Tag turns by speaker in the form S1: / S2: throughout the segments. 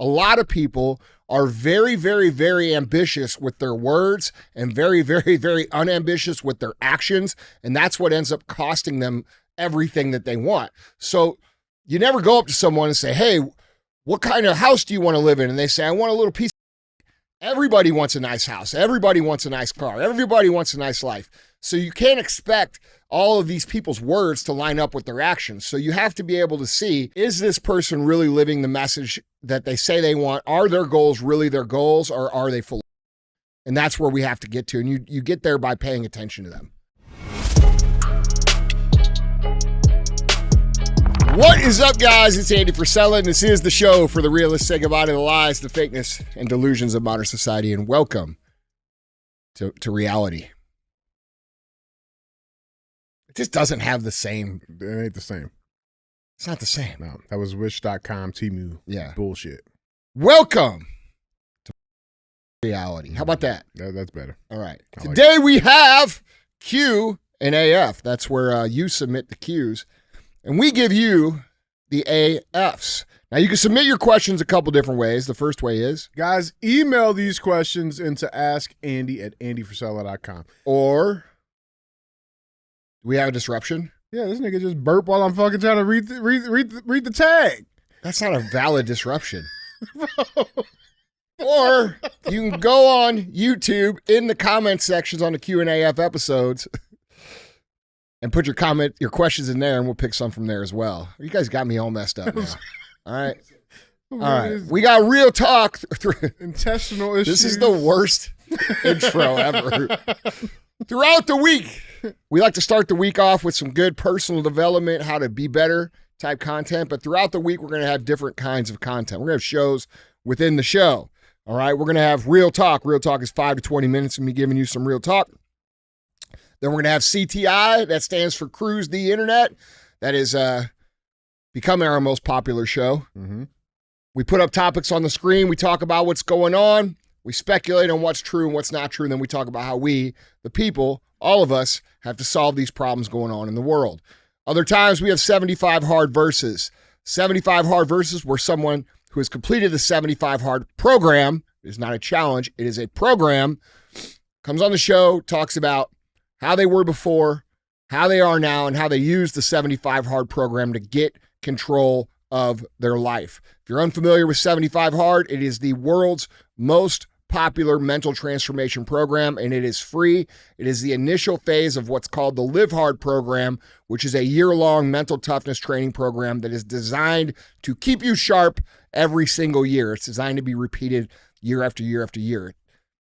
S1: a lot of people are very, very, very ambitious with their words and very, very, very unambitious with their actions. And that's what ends up costing them everything that they want. So you never go up to someone and say, hey, what kind of house do you want to live in? And they say, I want a little piece. Everybody wants a nice house. Everybody wants a nice car. Everybody wants a nice life. So you can't expect all of these people's words to line up with their actions. So you have to be able to see, is this person really living the message that they say they want? Are their goals really their goals, or are they full? And that's where we have to get to. And you get there by paying attention to them. What is up, guys? It's Andy Frisella, and this is the show for the realists. Say goodbye to the lies, the fakeness, and delusions of modern society, and welcome to reality. It just doesn't have the same.
S2: It ain't the same.
S1: It's not the same.
S2: No, that was Wish.com Temu bullshit.
S1: Welcome to reality. How about that?
S2: That's better.
S1: All right. Today we have Q&AF. That's where you submit the Qs, and we give you the AFs. Now, you can submit your questions a couple different ways. The first way is,
S2: guys, email these questions into askandy@andyfrisella.com.
S1: Or do we have a disruption?
S2: Yeah, this nigga just burped while I'm fucking trying to read the tag.
S1: That's not a valid disruption. Or you can go on YouTube in the comment sections on the Q&AF episodes and put your questions in there, and we'll pick some from there as well. You guys got me all messed up now. All right. All right. We got real talk.
S2: Intestinal issues.
S1: This is the worst intro ever. Throughout the week, we like to start the week off with some good personal development, how to be better type content. But throughout the week, we're going to have different kinds of content. We're going to have shows within the show. All right. We're going to have real talk. Real talk is 5 to 20 minutes of me giving you some real talk. Then we're going to have CTI. That stands for Cruise the Internet. That is becoming our most popular show. Mm-hmm. We put up topics on the screen. We talk about what's going on. We speculate on what's true and what's not true. And then we talk about how we, the people, all of us, have to solve these problems going on in the world. Other times we have 75 hard verses. 75 hard verses where someone who has completed the 75 hard program, it is not a challenge, it is a program, comes on the show, talks about how they were before, how they are now, and how they use the 75 hard program to get control of their life. If you're unfamiliar with 75 hard, it is the world's most popular mental transformation program, and it is free. It is the initial phase of what's called the Live Hard program, which is a year-long mental toughness training program that is designed to keep you sharp every single year. It's designed to be repeated year after year after year.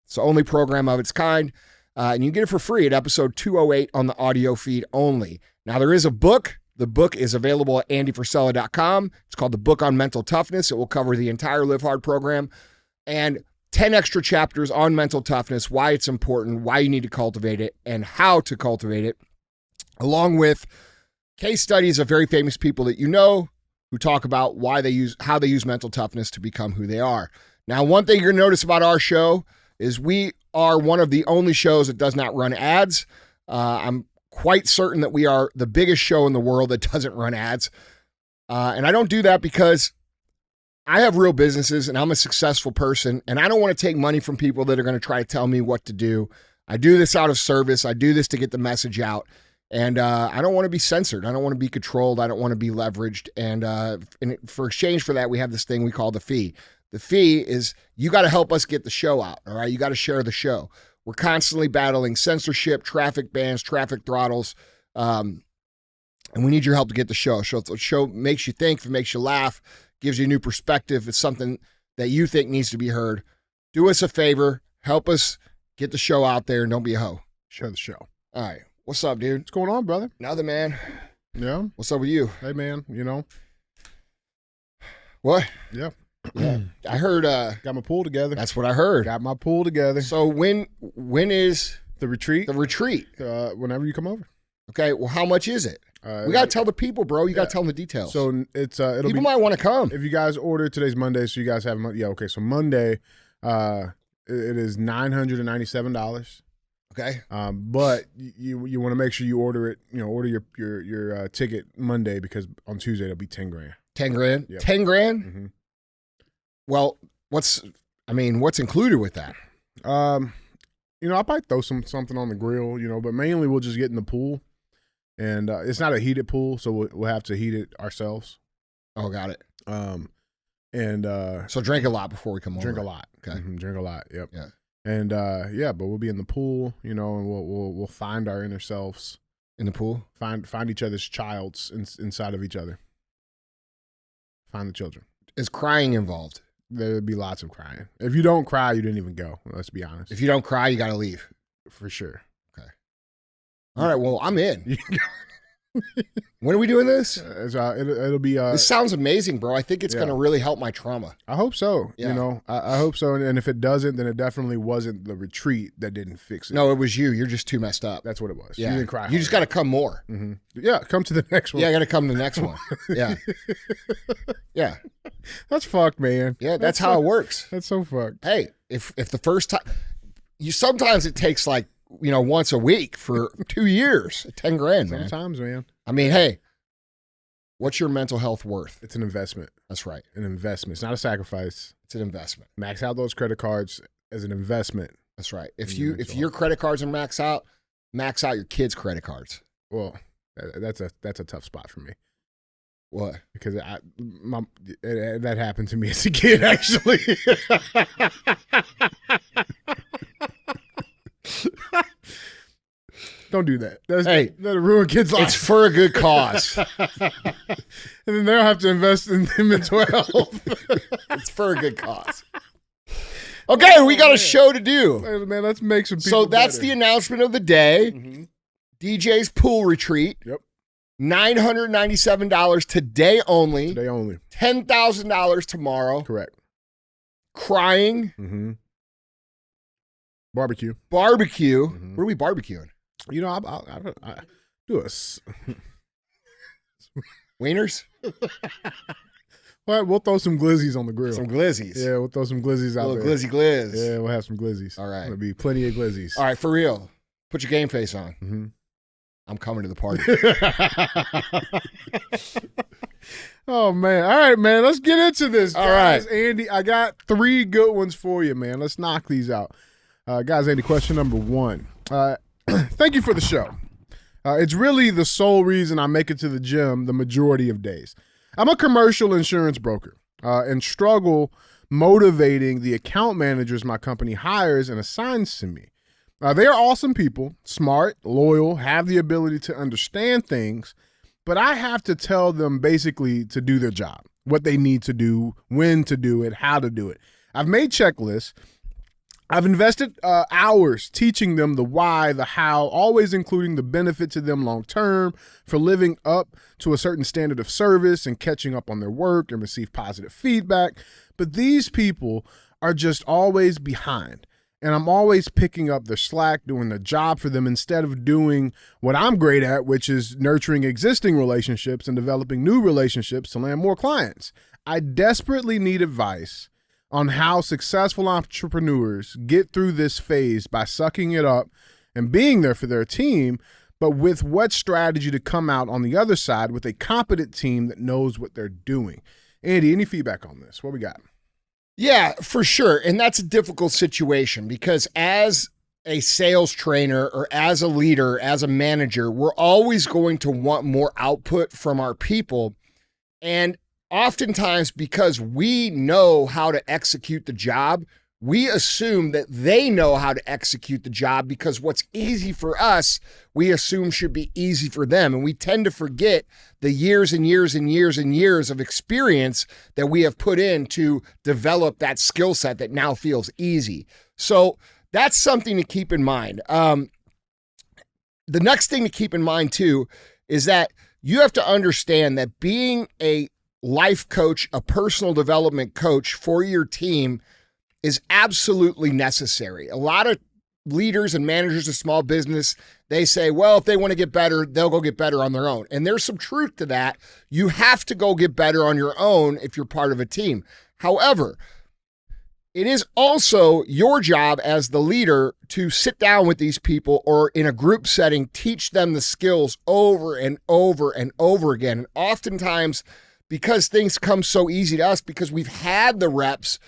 S1: It's the only program of its kind, and you get it for free at episode 208 on the audio feed only. Now, there is a book. The book is available at andyfrisella.com. It's called The Book on Mental Toughness. It will cover the entire Live Hard program and 10 extra chapters on mental toughness, why it's important, why you need to cultivate it, and how to cultivate it, along with case studies of very famous people that you know who talk about how they use mental toughness to become who they are. Now, one thing you're going to notice about our show is we are one of the only shows that does not run ads. I'm quite certain that we are the biggest show in the world that doesn't run ads. And I don't do that because I have real businesses and I'm a successful person, and I don't want to take money from people that are going to try to tell me what to do. I do this out of service. I do this to get the message out, and I don't want to be censored. I don't want to be controlled. I don't want to be leveraged. And for exchange for that, we have this thing we call the fee. The fee is you got to help us get the show out, all right? You got to share the show. We're constantly battling censorship, traffic bans, traffic throttles, and we need your help to get the show. So the show makes you think, it makes you laugh, gives you a new perspective. It's something that you think needs to be heard. Do us a favor. Help us get the show out there, and don't be a hoe.
S2: Share the show.
S1: All right. What's up, dude?
S2: What's going on, brother?
S1: Another man.
S2: Yeah.
S1: What's up with you?
S2: Hey, man, you know.
S1: What?
S2: Yeah.
S1: Yeah. I heard.
S2: Got my pool together.
S1: That's what I heard.
S2: Got my pool together.
S1: So when is
S2: the retreat?
S1: The retreat.
S2: Whenever you come over.
S1: Okay. Well, how much is it? We got to tell the people, bro. You got to tell them the details.
S2: So it's
S1: people might want to come.
S2: If you guys order, today's Monday, so you guys have yeah, okay. So Monday, it is $997.
S1: Okay.
S2: But you want to make sure you order it, order your ticket Monday, because on Tuesday it'll be $10,000.
S1: 10 grand?
S2: Yep.
S1: 10 grand?
S2: Mm-hmm.
S1: Well, what's included with that?
S2: I'll probably throw something on the grill, but mainly we'll just get in the pool. And it's not a heated pool, so we'll have to heat it ourselves.
S1: Oh, got it.
S2: So
S1: drink a lot before we come over.
S2: Drink a lot.
S1: Okay.
S2: Drink a lot. Yep.
S1: Yeah.
S2: And but we'll be in the pool, and we'll find our inner selves
S1: in the pool.
S2: Find each other's childs inside of each other. Find the children.
S1: Is crying involved?
S2: There'd be lots of crying. If you don't cry, you didn't even go. Let's be honest.
S1: If you don't cry, you got to leave.
S2: For sure.
S1: Okay. All right. Well, I'm in. When are we doing this?
S2: It'll be.
S1: This sounds amazing, bro. I think it's going to really help my trauma.
S2: I hope so.
S1: Yeah.
S2: I hope so. And if it doesn't, then it definitely wasn't the retreat that didn't fix it.
S1: No, it was you. You're just too messed up.
S2: That's what it was.
S1: Yeah.
S2: You didn't cry.
S1: You just got to come more.
S2: Mm-hmm. Yeah, come to the next one.
S1: Yeah, I got to come to the next one. Yeah. Yeah.
S2: That's fucked, man.
S1: Yeah, that's how it works.
S2: That's so fucked.
S1: Hey, if the first time, sometimes it takes once a week for 2 years, $10,000, man.
S2: Sometimes, man.
S1: I mean, hey, what's your mental health worth?
S2: It's an investment.
S1: That's right.
S2: An investment. It's not a sacrifice.
S1: It's an investment.
S2: Max out those credit cards as an investment.
S1: That's right. If your credit cards are max out your kids' credit cards.
S2: Well, that's a tough spot for me.
S1: What?
S2: Because that happened to me as a kid, actually. Don't do that. That'll ruin kids' lives.
S1: It's for a good cause.
S2: And then they'll have to invest in mental health.
S1: It's for a good cause. Okay, we got a show to do.
S2: Hey, man, let's make some people
S1: So that's
S2: better.
S1: the announcement of the day.
S2: Mm-hmm.
S1: DJ's pool retreat.
S2: Yep.
S1: $997 today only.
S2: Today only.
S1: $10,000 tomorrow.
S2: Correct.
S1: Crying.
S2: Mm-hmm. Barbecue.
S1: Mm-hmm. Where are we barbecuing?
S2: I do a
S1: Wieners?
S2: Well, we'll throw some glizzies on the grill.
S1: Some glizzies.
S2: Yeah, we'll throw some glizzies out there.
S1: Glizzy glizz.
S2: Yeah, we'll have some glizzies.
S1: All right.
S2: There'll be plenty of glizzies.
S1: All right, for real. Put your game face on.
S2: Mm-hmm.
S1: I'm coming to the party.
S2: Oh, man. All right, man. Let's get into this.
S1: All
S2: guys.
S1: right.
S2: Andy, I got 3 good ones for you, man. Let's knock these out. Guys, Andy, question number 1. Thank you for the show. It's really the sole reason I make it to the gym the majority of days. I'm a commercial insurance broker and struggle motivating the account managers my company hires and assigns to me. They are awesome people, smart, loyal, have the ability to understand things, but I have to tell them basically to do their job, what they need to do, when to do it, how to do it. I've made checklists. I've invested hours teaching them the why, the how, always including the benefit to them long term for living up to a certain standard of service and catching up on their work and receive positive feedback. But these people are just always behind. And I'm always picking up their slack, doing the job for them instead of doing what I'm great at, which is nurturing existing relationships and developing new relationships to land more clients. I desperately need advice on how successful entrepreneurs get through this phase by sucking it up and being there for their team, but with what strategy to come out on the other side with a competent team that knows what they're doing. Andy, any feedback on this? What we got?
S1: Yeah, for sure. And that's a difficult situation because as a sales trainer or as a leader, as a manager, we're always going to want more output from our people. And oftentimes, because we know how to execute the job, we assume that they know how to execute the job because what's easy for us, we assume should be easy for them. And we tend to forget the years and years and years and years of experience that we have put in to develop that skill set that now feels easy. So that's something to keep in mind. The next thing to keep in mind too is that you have to understand that being a life coach, a personal development coach for your team is absolutely necessary. A lot of leaders and managers of small business, they say, well, if they want to get better, they'll go get better on their own. And there's some truth to that. You have to go get better on your own if you're part of a team. However, it is also your job as the leader to sit down with these people or in a group setting, teach them the skills over and over and over again. And oftentimes because things come so easy to us because we've had the reps,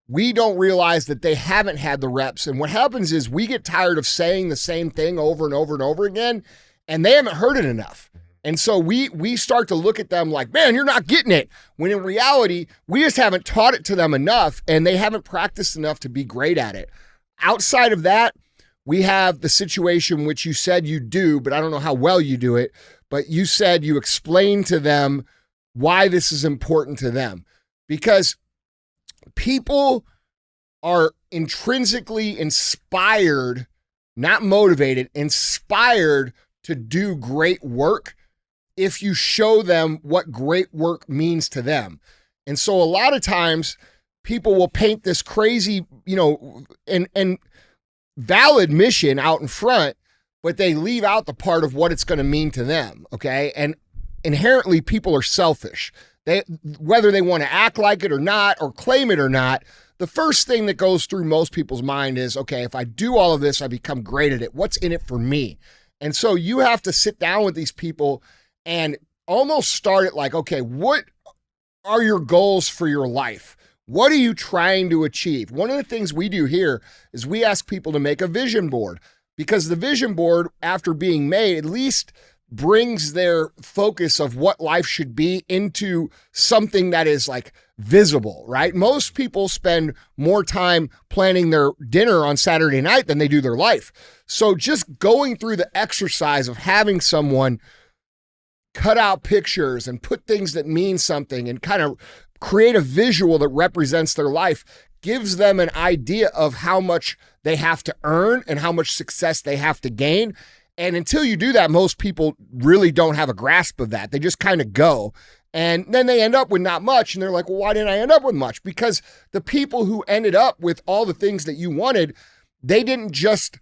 S1: we don't realize that they haven't had the reps. And what happens is we get tired of saying the same thing over and over and over again, and they haven't heard it enough. And so we start to look at them like, man, you're not getting it. When in reality, we just haven't taught it to them enough, and they haven't practiced enough to be great at it. Outside of that, we have the situation which you said you do, but I don't know how well you do it, but you said you explain to them why this is important to them. Because people are intrinsically inspired, not motivated, inspired to do great work if you show them what great work means to them. And so a lot of times people will paint this crazy, and valid mission out in front, but they leave out the part of what it's going to mean to them, okay? And inherently people are selfish. Whether they want to act like it or not, or claim it or not, the first thing that goes through most people's mind is, okay, if I do all of this, I become great at it. What's in it for me? And so you have to sit down with these people and almost start it like, okay, what are your goals for your life? What are you trying to achieve? One of the things we do here is we ask people to make a vision board, because the vision board, after being made, at least brings their focus of what life should be into something that is like visible, right? Most people spend more time planning their dinner on Saturday night than they do their life. So just going through the exercise of having someone cut out pictures and put things that mean something and kind of create a visual that represents their life gives them an idea of how much they have to earn and how much success they have to gain. And until you do that, most people really don't have a grasp of that. They just kind of go. And then they end up with not much. And they're like, well, why didn't I end up with much? Because the people who ended up with all the things that you wanted, they didn't just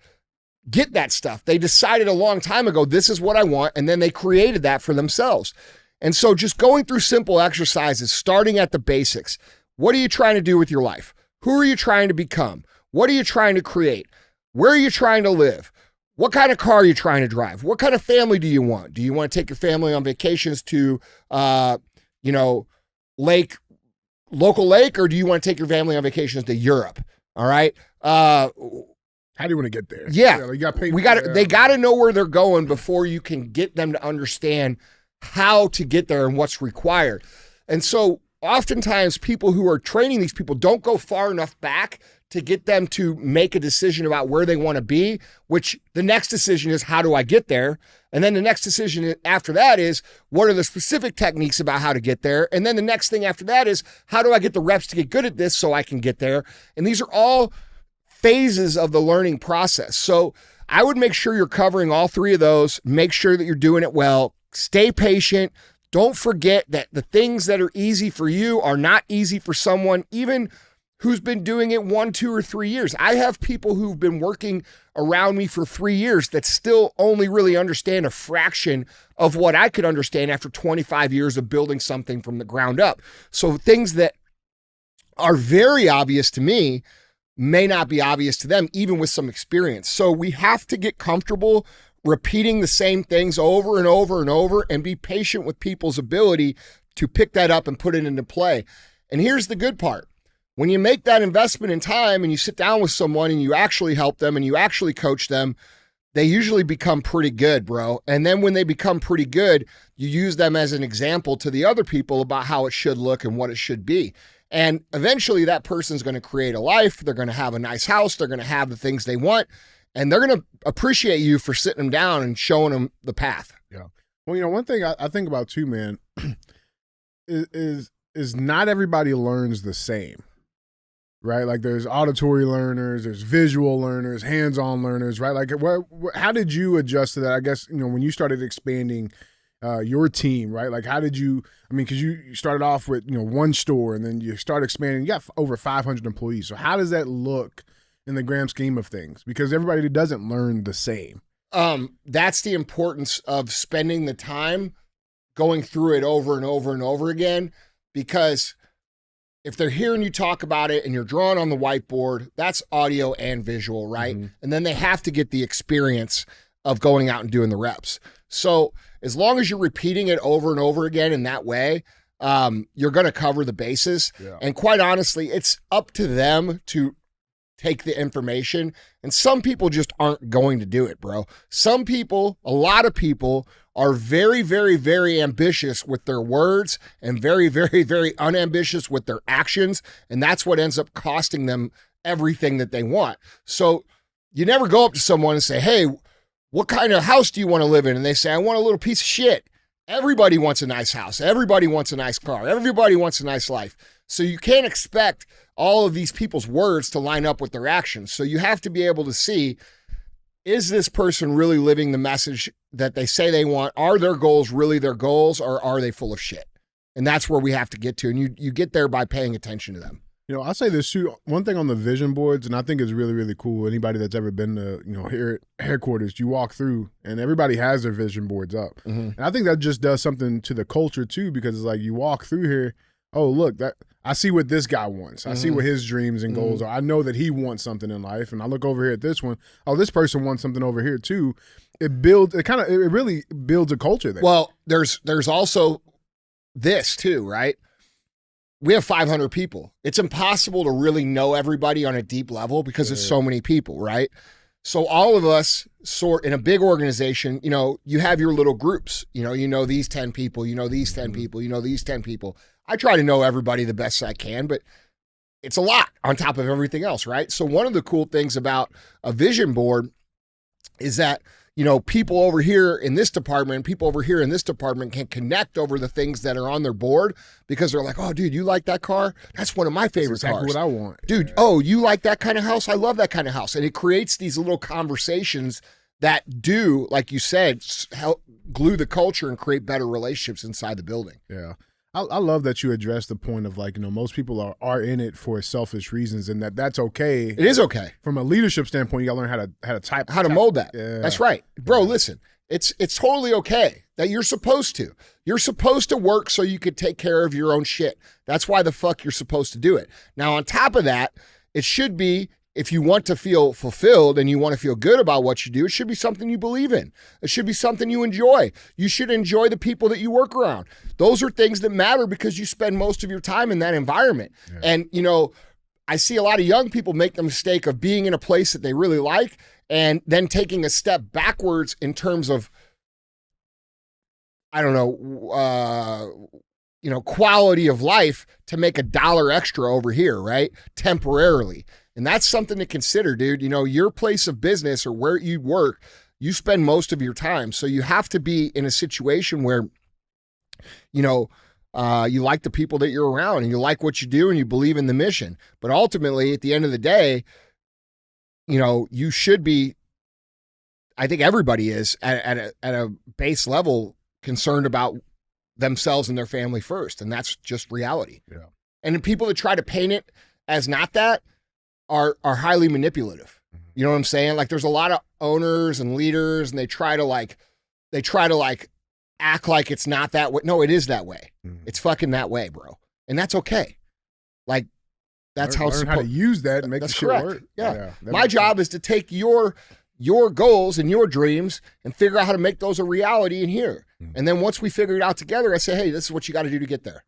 S1: get that stuff. They decided a long time ago, this is what I want. And then they created that for themselves. And so just going through simple exercises, starting at the basics. What are you trying to do with your life? Who are you trying to become? What are you trying to create? Where are you trying to live? What kind of car are you trying to drive? What kind of family do you want? Do you want to take your family on vacations to, local lake, or do you want to take your family on vacations to Europe? All right.
S2: How do you want to get there?
S1: Yeah.
S2: They
S1: got to know where they're going before you can get them to understand how to get there and what's required. And so oftentimes people who are training these people don't go far enough back to get them to make a decision about where they want to be, which the next decision is, how do I get there? And then the next decision after that is, what are the specific techniques about how to get there? And then the next thing after that is, how do I get the reps to get good at this so I can get there? And these are all phases of the learning process. So I would make sure you're covering all three of those. Make sure that you're doing it well. Stay patient. Don't forget that the things that are easy for you are not easy for someone even who's been doing it 1, 2, or 3 years. I have people who've been working around me for 3 years that still only really understand a fraction of what I could understand after 25 years of building something from the ground up. So things that are very obvious to me may not be obvious to them, even with some experience. So we have to get comfortable repeating the same things over and over and over, and be patient with people's ability to pick that up and put it into play. And here's the good part. When you make that investment in time and you sit down with someone and you actually help them and you actually coach them, they usually become pretty good, bro. And then when they become pretty good, you use them as an example to the other people about how it should look and what it should be. And eventually that person's going to create a life. They're going to have a nice house. They're going to have the things they want. And they're going to appreciate you for sitting them down and showing them the path.
S2: Yeah. Well, one thing I think about too, man, is not everybody learns the same. Right? Like there's auditory learners, there's visual learners, hands-on learners, right? Like how did you adjust to that? I guess, when you started expanding your team, right? Like how did you, because you started off with, one store and then you start expanding, you got over 500 employees. So how does that look in the grand scheme of things? Because everybody doesn't learn the same.
S1: That's the importance of spending the time going through it over and over and over again, because if they're hearing you talk about it and you're drawing on the whiteboard, that's audio and visual, right? Mm-hmm. And then they have to get the experience of going out and doing the reps. So as long as you're repeating it over and over again in that way, you're going to cover the bases.
S2: Yeah.
S1: And quite honestly, it's up to them to take the information. And some people just aren't going to do it, bro. Some people, a lot of people, are very, very, very ambitious with their words and very, very, very unambitious with their actions. And that's what ends up costing them everything that they want. So you never go up to someone and say, hey, what kind of house do you want to live in? And they say, I want a little piece of shit. Everybody wants a nice house. Everybody wants a nice car. Everybody wants a nice life. So you can't expect all of these people's words to line up with their actions. So you have to be able to see, is this person really living the message that they say they want? Are their goals really their goals, or are they full of shit? And that's where we have to get to. And you get there by paying attention to them.
S2: You know, I'll say this too. One thing on the vision boards, and I think it's really, really cool. Anybody that's ever been to, here at headquarters, you walk through and everybody has their vision boards up.
S1: Mm-hmm.
S2: And I think that just does something to the culture too, because it's like you walk through here, oh, look, that I see what this guy wants. I see what his dreams and goals are. I know that he wants something in life. And I look over here at this one, oh, this person wants something over here too. It really builds a culture there.
S1: Well, there's also this too, right? We have 500 people. It's impossible to really know everybody on a deep level because there's so many people, right? So all of us sort in a big organization, you have your little groups. You know these 10 people, these 10 people, these 10 people. I try to know everybody the best I can, but it's a lot on top of everything else, right? So one of the cool things about a vision board is that people over here in this department, people over here in this department can connect over the things that are on their board because they're like, oh, dude, you like that car? That's one of my favorite
S2: That's exactly
S1: cars.
S2: what I want.
S1: Dude, oh, you like that kind of house? I love that kind of house. And it creates these little conversations that do, like you said, help glue the culture and create better relationships inside the building.
S2: Yeah. I love that you address the point of most people are in it for selfish reasons, and that's okay.
S1: It is okay.
S2: From a leadership standpoint, you gotta learn how to
S1: mold that.
S2: Yeah.
S1: That's right. Bro, listen, it's totally okay that you're supposed to. You're supposed to work so you could take care of your own shit. That's why the fuck you're supposed to do it. Now, on top of that, it should be, if you want to feel fulfilled and you want to feel good about what you do, it should be something you believe in. It should be something you enjoy. You should enjoy the people that you work around. Those are things that matter because you spend most of your time in that environment. Yeah. And, I see a lot of young people make the mistake of being in a place that they really like and then taking a step backwards in terms of, quality of life to make $1 extra over here, right? Temporarily. And that's something to consider, dude. Your place of business or where you work, you spend most of your time. So you have to be in a situation where, you like the people that you're around and you like what you do and you believe in the mission. But ultimately, at the end of the day, you should be, I think everybody is at a base level concerned about themselves and their family first. And that's just reality.
S2: Yeah.
S1: And the people that try to paint it as not that, are highly manipulative. You know what I'm saying? Like there's a lot of owners and leaders and they try to act like it's not that way. No, it is that way. It's fucking that way, bro. And that's okay. Like that's how
S2: to use that and make the shit work.
S1: Yeah. My job is to take your goals and your dreams and figure out how to make those a reality in here. And then once we figure it out together, I say, hey, this is what you got to do to get there.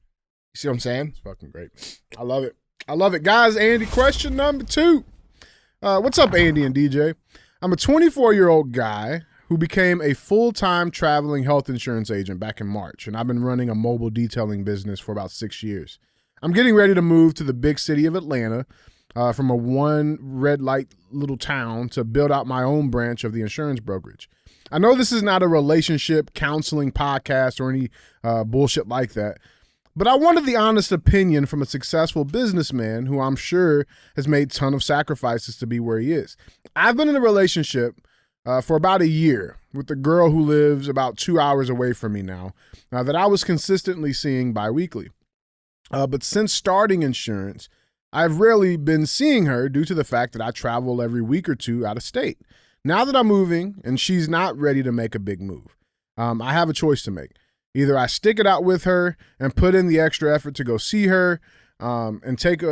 S1: You see what I'm saying?
S2: It's fucking great. I love it. Guys, Andy, question number 2. What's up, Andy and DJ? I'm a 24-year-old guy who became a full-time traveling health insurance agent back in March, and I've been running a mobile detailing business for about 6 years. I'm getting ready to move to the big city of Atlanta from a one red light little town to build out my own branch of the insurance brokerage. I know this is not a relationship counseling podcast or any bullshit like that, but I wanted the honest opinion from a successful businessman who I'm sure has made a ton of sacrifices to be where he is. I've been in a relationship for about a year with a girl who lives about 2 hours away from me now that I was consistently seeing biweekly. But since starting insurance, I've rarely been seeing her due to the fact that I travel every week or two out of state. Now that I'm moving and she's not ready to make a big move, I have a choice to make. Either I stick it out with her and put in the extra effort to go see her and take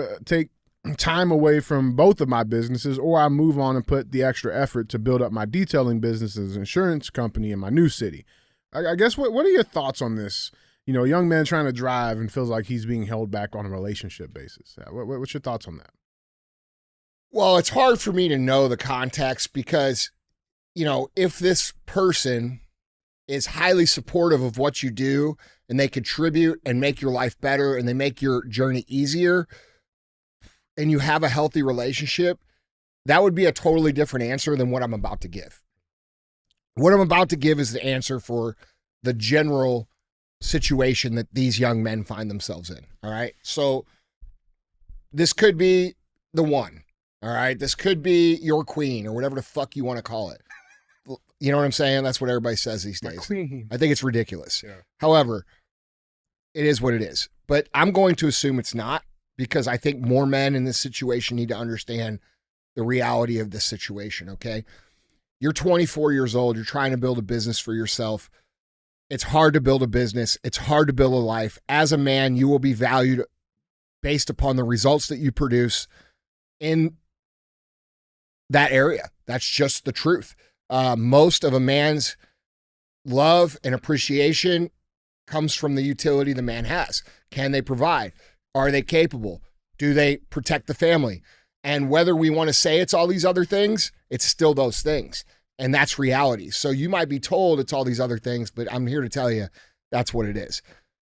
S2: time away from both of my businesses, or I move on and put the extra effort to build up my detailing business as an insurance company in my new city. I guess what are your thoughts on this? a young man trying to drive and feels like he's being held back on a relationship basis. What's your thoughts on that?
S1: Well, it's hard for me to know the context because, if this person is highly supportive of what you do and they contribute and make your life better and they make your journey easier and you have a healthy relationship, that would be a totally different answer than what I'm about to give. What I'm about to give is the answer for the general situation that these young men find themselves in. All right. So this could be the one. All right. This could be your queen or whatever the fuck you want to call it. You know what I'm saying? That's what everybody says these days.
S2: Queen.
S1: I think it's ridiculous.
S2: Yeah.
S1: However, it is what it is. But I'm going to assume it's not because I think more men in this situation need to understand the reality of this situation. Okay. You're 24 years old. You're trying to build a business for yourself. It's hard to build a business. It's hard to build a life. As a man, you will be valued based upon the results that you produce in that area. That's just the truth. Most of a man's love and appreciation comes from the utility the man has. Can they provide? Are they capable? Do they protect the family? And whether we want to say it's all these other things, it's still those things. And that's reality. So you might be told it's all these other things, but I'm here to tell you that's what it is.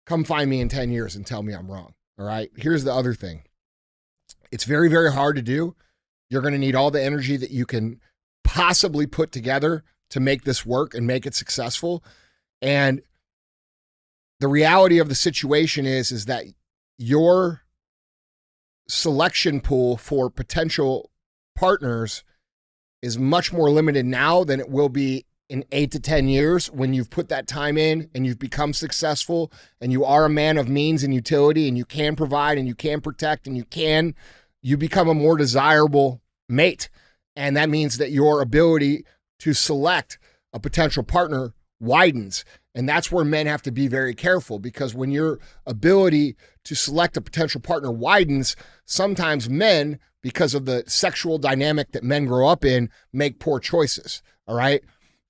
S1: Come find me in 10 years and tell me I'm wrong. All right. Here's the other thing. It's very, very hard to do. You're going to need all the energy that you can possibly put together to make this work and make it successful. And the reality of the situation is that your selection pool for potential partners is much more limited now than it will be in 8 to 10 years when you've put that time in and you've become successful and you are a man of means and utility and you can provide and you can protect and you become a more desirable mate. And that means that your ability to select a potential partner widens. And that's where men have to be very careful, because when your ability to select a potential partner widens, sometimes men, because of the sexual dynamic that men grow up in, make poor choices. All right.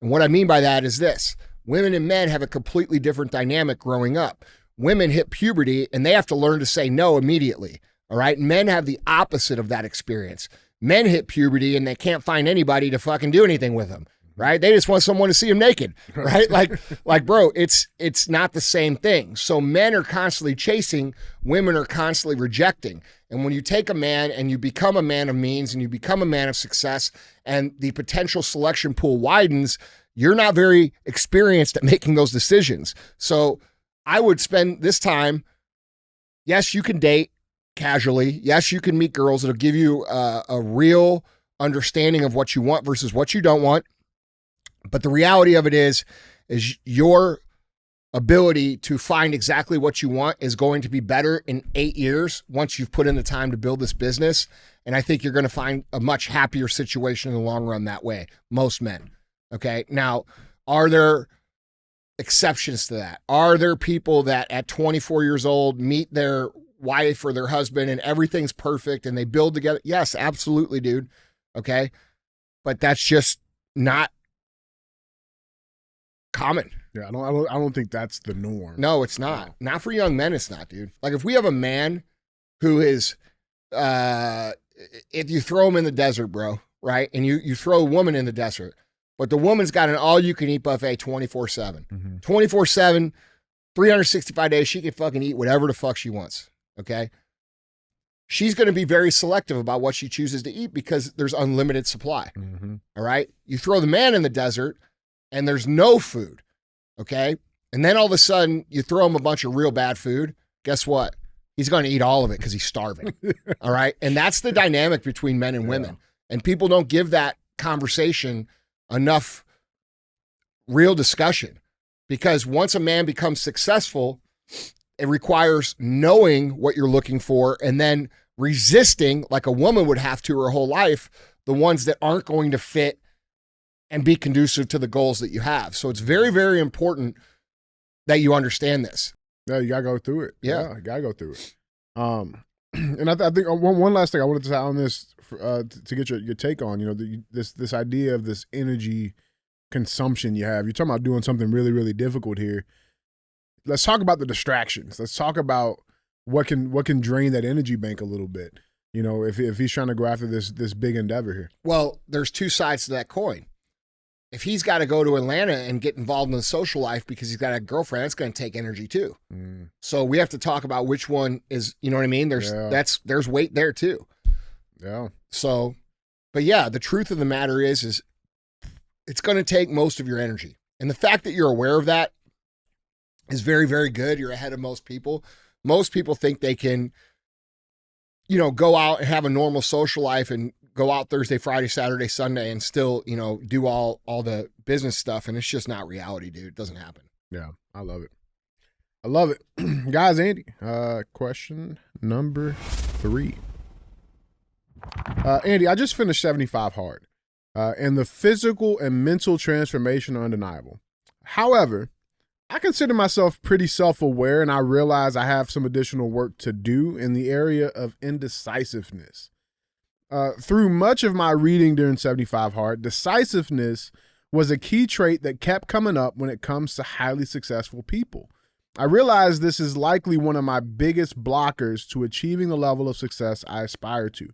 S1: And what I mean by that is this: women and men have a completely different dynamic growing up. Women hit puberty and they have to learn to say no immediately. All right. Men have the opposite of that experience. Men hit puberty and they can't find anybody to fucking do anything with them. Right? They just want someone to see them naked, right? Like, bro, it's not the same thing. So men are constantly chasing, women are constantly rejecting. And when you take a man and you become a man of means and you become a man of success and the potential selection pool widens, you're not very experienced at making those decisions. So I would spend this time, yes, you can date casually. Yes, you can meet girls that'll give you a real understanding of what you want versus what you don't want. But the reality of it is your ability to find exactly what you want is going to be better in 8 years once you've put in the time to build this business. And I think you're going to find a much happier situation in the long run that way. Most men. Okay. Now, are there exceptions to that? Are there people that at 24 years old meet their wife or their husband and everything's perfect and they build together? Yes, absolutely, dude. Okay. But that's just not common.
S2: Yeah, I don't think that's the norm.
S1: No, it's not. Not for young men, it's not, dude. Like if we have a man who is, if you throw him in the desert, bro, right? And you throw a woman in the desert, but the woman's got an all-you-can-eat buffet 24/7. 24/7, 365 days, she can fucking eat whatever the fuck she wants, okay? She's going to be very selective about what she chooses to eat because there's unlimited supply, all right? You throw the man in the desert, and there's no food, okay? And then all of a sudden, you throw him a bunch of real bad food. Guess what? He's going to eat all of it because he's starving, all right? And that's the dynamic between men and women. And people don't give that conversation enough real discussion, because once a man becomes successful, it requires knowing what you're looking for and then resisting, like a woman would have to her whole life, the ones that aren't going to fit and be conducive to the goals that you have. So it's very, very important that you understand this.
S2: Yeah, you gotta go through it.
S1: Yeah,
S2: you gotta go through it. And I think one last thing I wanted to say on this to get your take on, this idea of this energy consumption you have. You're talking about doing something really, really difficult here. let's talk about the distractions. Let's talk about what can drain that energy bank a little bit. You know, if he's trying to go after this big endeavor here.
S1: Well, there's two sides to that coin. If he's got to go to Atlanta and get involved in the social life because he's got a girlfriend, that's going to take energy too. So we have to talk about which one is, you know what I mean? There's weight there too.
S2: Yeah.
S1: So, but yeah, the truth of the matter is it's going to take most of your energy. And the fact that you're aware of that is very, very good. You're ahead of most people. Most people think they can, you know, go out and have a normal social life and go out Thursday, Friday, Saturday, Sunday and still, you know, do all the business stuff. And it's just not reality, dude. It doesn't happen.
S2: Yeah, I love it. I love it. Guys, Andy, question number 3. Andy, I just finished 75 hard, and the physical and mental transformation are undeniable. However, I consider myself pretty self-aware, and I realize I have some additional work to do in the area of indecisiveness. Through much of my reading during 75 hard, decisiveness was a key trait that kept coming up when it comes to highly successful people. I realize this is likely one of my biggest blockers to achieving the level of success I aspire to.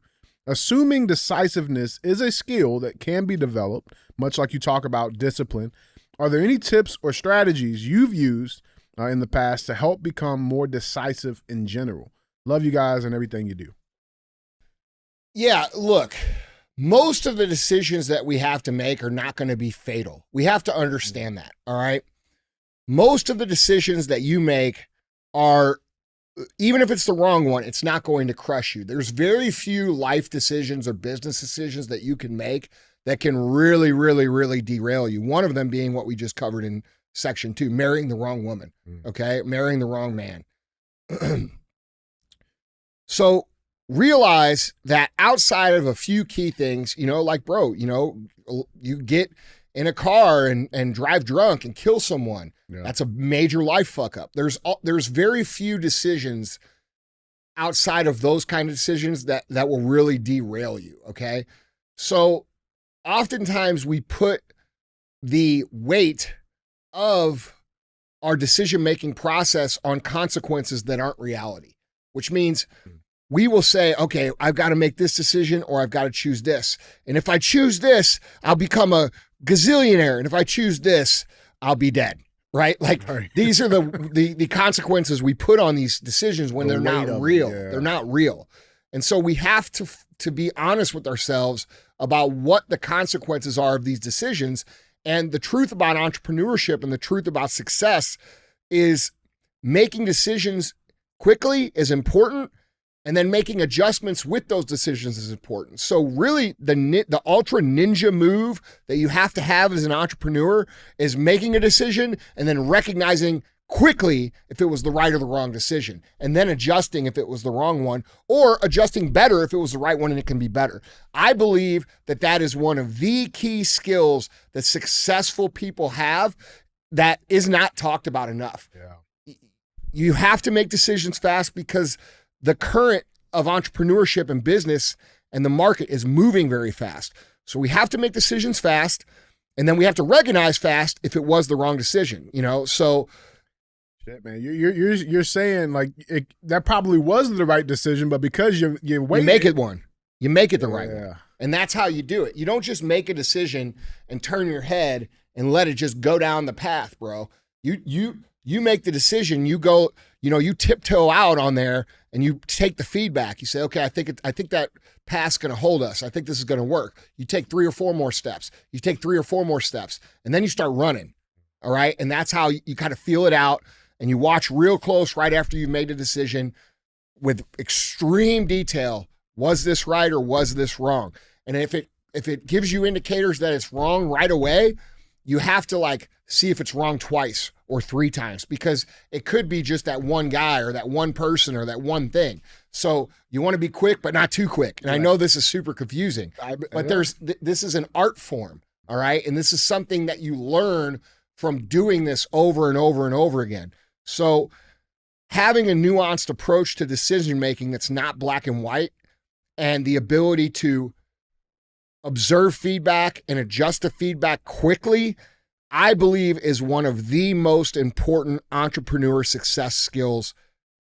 S2: Assuming decisiveness is a skill that can be developed, much like you talk about discipline, are there any tips or strategies you've used in the past to help become more decisive in general? Love you guys and everything you do.
S1: Yeah, look, most of the decisions that we have to make are not going to be fatal. We have to understand that, all right? Most of the decisions that you make are, even if it's the wrong one, it's not going to crush you. There's very few life decisions or business decisions that you can make that can really, really, really derail you. One of them being what we just covered in section 2, marrying the wrong woman, okay? Marrying the wrong man. So realize that outside of a few key things, you know, like, bro, you know, you get in a car and drive drunk and kill someone. Yeah. That's a major life fuck up. There's very few decisions outside of those kind of decisions that will really derail you, okay? So oftentimes we put the weight of our decision-making process on consequences that aren't reality, which means we will say, okay, I've got to make this decision or I've got to choose this. And if I choose this, I'll become a gazillionaire. And if I choose this, I'll be dead, right? Like these are the consequences we put on these decisions when they're not real. They're not real. And so we have to be honest with ourselves about what the consequences are of these decisions. And the truth about entrepreneurship and the truth about success is making decisions quickly is important, and then making adjustments with those decisions is important. So really the ultra ninja move that you have to have as an entrepreneur is making a decision and then recognizing quickly if it was the right or the wrong decision, and then adjusting if it was the wrong one, or adjusting better if it was the right one and it can be better. I believe that is one of the key skills that successful people have that is not talked about enough. Yeah. You have to make decisions fast because the current of entrepreneurship and business and the market is moving very fast. So we have to make decisions fast, and then we have to recognize fast if it was the wrong decision, you know? So
S2: shit, man, you're saying like that probably wasn't the right decision, but because you
S1: make it one. You make it the right one. And that's how you do it. You don't just make a decision and turn your head and let it just go down the path, bro. You make the decision, you go, you know, you tiptoe out on there and you take the feedback. You say, okay, I think that path's going to hold us. I think this is going to work. You take 3 or 4 more steps. You take 3 or 4 more steps, and then you start running. All right. And that's how you kind of feel it out. And you watch real close right after you've made a decision with extreme detail. Was this right or was this wrong? And if it gives you indicators that it's wrong right away, you have to like see if it's wrong twice or 3 times, because it could be just that one guy or that one person or that one thing. So you want to be quick, but not too quick. And right. I know this is super confusing, but this is an art form. All right. And this is something that you learn from doing this over and over and over again. So having a nuanced approach to decision-making that's not black and white, and the ability to observe feedback and adjust the feedback quickly I believe is one of the most important entrepreneur success skills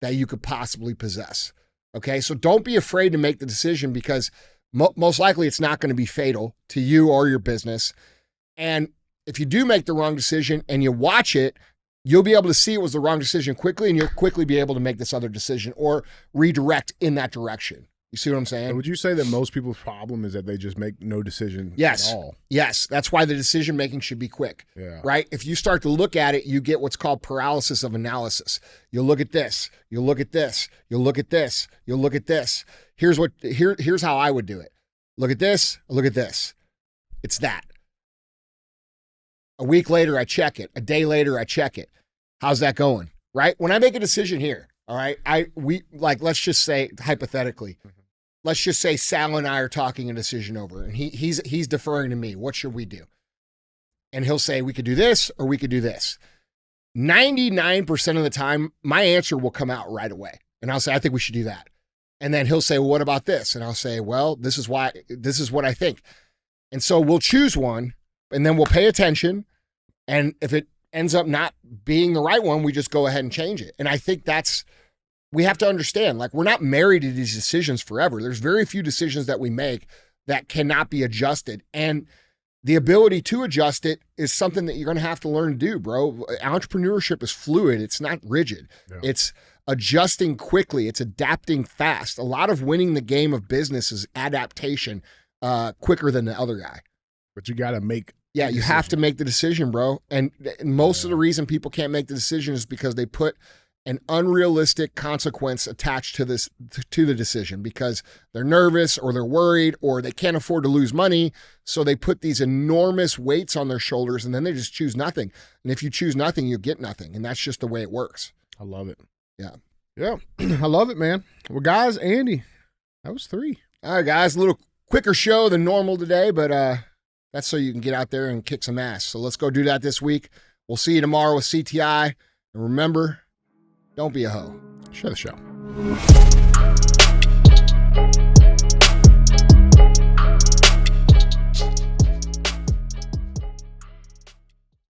S1: that you could possibly possess. Okay, so don't be afraid to make the decision, because most likely it's not going to be fatal to you or your business. And if you do make the wrong decision and you watch it, you'll be able to see it was the wrong decision quickly, and you'll quickly be able to make this other decision or redirect in that direction. You see what I'm saying?
S2: And would you say that most people's problem is that they just make no decision
S1: Yes.
S2: at all?
S1: Yes. That's why the decision making should be quick.
S2: Yeah.
S1: Right? If you start to look at it, you get what's called paralysis of analysis. You'll look at this. You'll look at this. You'll look at this. You'll look at this. Here's how I would do it. Look at this. Look at this. It's that. A week later, I check it. A day later, I check it. How's that going? Right? When I make a decision here, all right, let's just say hypothetically, let's just say Sal and I are talking a decision over, and he's deferring to me. What should we do? And he'll say, we could do this or we could do this. 99% of the time, my answer will come out right away. And I'll say, I think we should do that. And then he'll say, well, what about this? And I'll say, well, this is what I think. And so we'll choose one, and then we'll pay attention. And if it ends up not being the right one, we just go ahead and change it. And I think we have to understand, like, we're not married to these decisions forever. There's very few decisions that we make that cannot be adjusted. And the ability to adjust it is something that you're going to have to learn to do, bro. Entrepreneurship is fluid. It's not rigid. Yeah. It's adjusting quickly. It's adapting fast. A lot of winning the game of business is adaptation quicker than the other guy.
S2: But you got to make
S1: Yeah, you have to make the decision, bro. And most of the reason people can't make the decision is because they put an unrealistic consequence attached to the decision, because they're nervous or they're worried or they can't afford to lose money. So they put these enormous weights on their shoulders, and then they just choose nothing. And if you choose nothing, you get nothing. And that's just the way it works.
S2: I love it.
S1: Yeah.
S2: Yeah. I love it, man. Well, guys, Andy, that was 3.
S1: All right, guys, a little quicker show than normal today, but that's so you can get out there and kick some ass. So let's go do that this week. We'll see you tomorrow with CTI. And remember, don't be a hoe.
S2: Share the show.